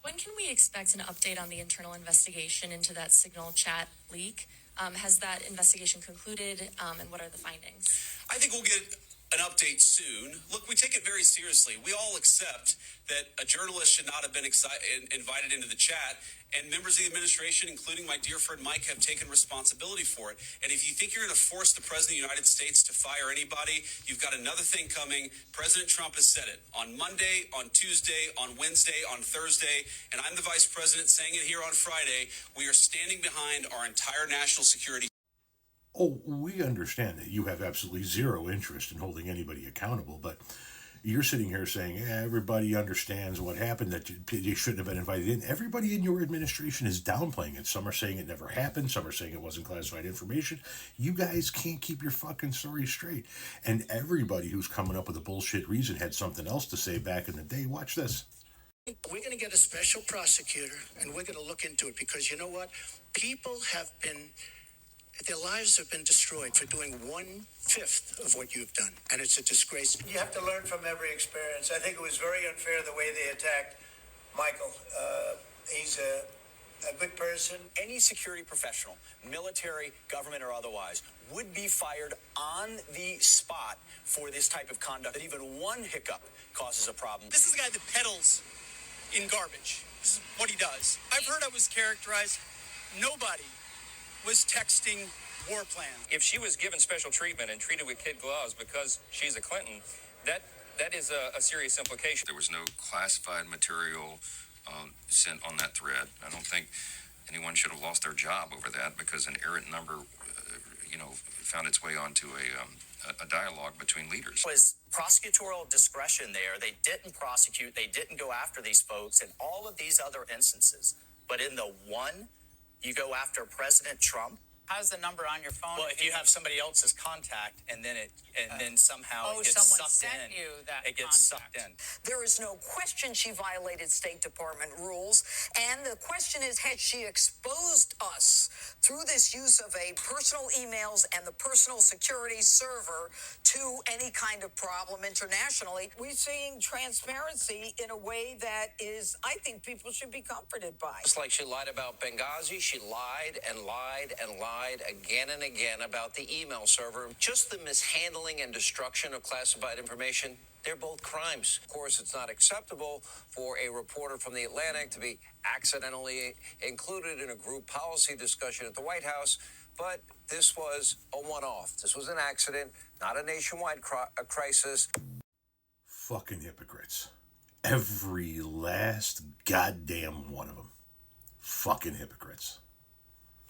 When can we expect an update on the internal investigation into that Signal chat leak? Has that investigation concluded, and what are the findings? I think we'll get an update soon. Look, we take it very seriously. We all accept that a journalist should not have been invited into the chat, and members of the administration, including my dear friend Mike, have taken responsibility for it. And if you think you're going to force the President of the United States to fire anybody, you've got another thing coming. President Trump has said it on Monday, on Tuesday, on Wednesday, on Thursday, and I'm the Vice President saying it here on Friday. We are standing behind our entire national security. Oh, we understand that you have absolutely zero interest in holding anybody accountable, but you're sitting here saying, everybody understands what happened, that you shouldn't have been invited in. Everybody in your administration is downplaying it. Some are saying it never happened. Some are saying it wasn't classified information. You guys can't keep your fucking story straight. And everybody who's coming up with a bullshit reason had something else to say back in the day. Watch this. We're going to get a special prosecutor, and we're going to look into it, because you know what? People have been... Their lives have been destroyed for doing 1/5 of what you've done, and it's a disgrace. You have to learn from every experience. I think it was very unfair the way they attacked Michael. He's a good person. Any security professional, military, government, or otherwise, would be fired on the spot for this type of conduct. That even one hiccup causes a problem. This is a guy that peddles in garbage. This is what he does. I've heard it was characterized. Nobody was texting war plan. If she was given special treatment and treated with kid gloves because she's a Clinton, that is a serious implication. There was no classified material sent on that thread. I don't think anyone should have lost their job over that, because an errant number, found its way onto a dialogue between leaders. There was prosecutorial discretion there. They didn't prosecute. They didn't go after these folks in all of these other instances. But in the one, you go after President Trump. How's the number on your phone? Well, if you have somebody else's contact, and then then somehow it gets sucked in. You that it gets sucked in. There is no question she violated State Department rules, and the question is, has she exposed us through this use of a personal emails and the personal security server to any kind of problem internationally? We're seeing transparency in a way that is, I think people should be comforted by. Just like she lied about Benghazi, she lied and lied and lied again and again about the email server. Just the mishandling and destruction of classified information, they're both crimes. Of course, it's not acceptable for a reporter from The Atlantic to be accidentally included in a group policy discussion at the White House, but this was a one-off. This was an accident, not a nationwide crisis. Fucking hypocrites. Every last goddamn one of them. Fucking hypocrites.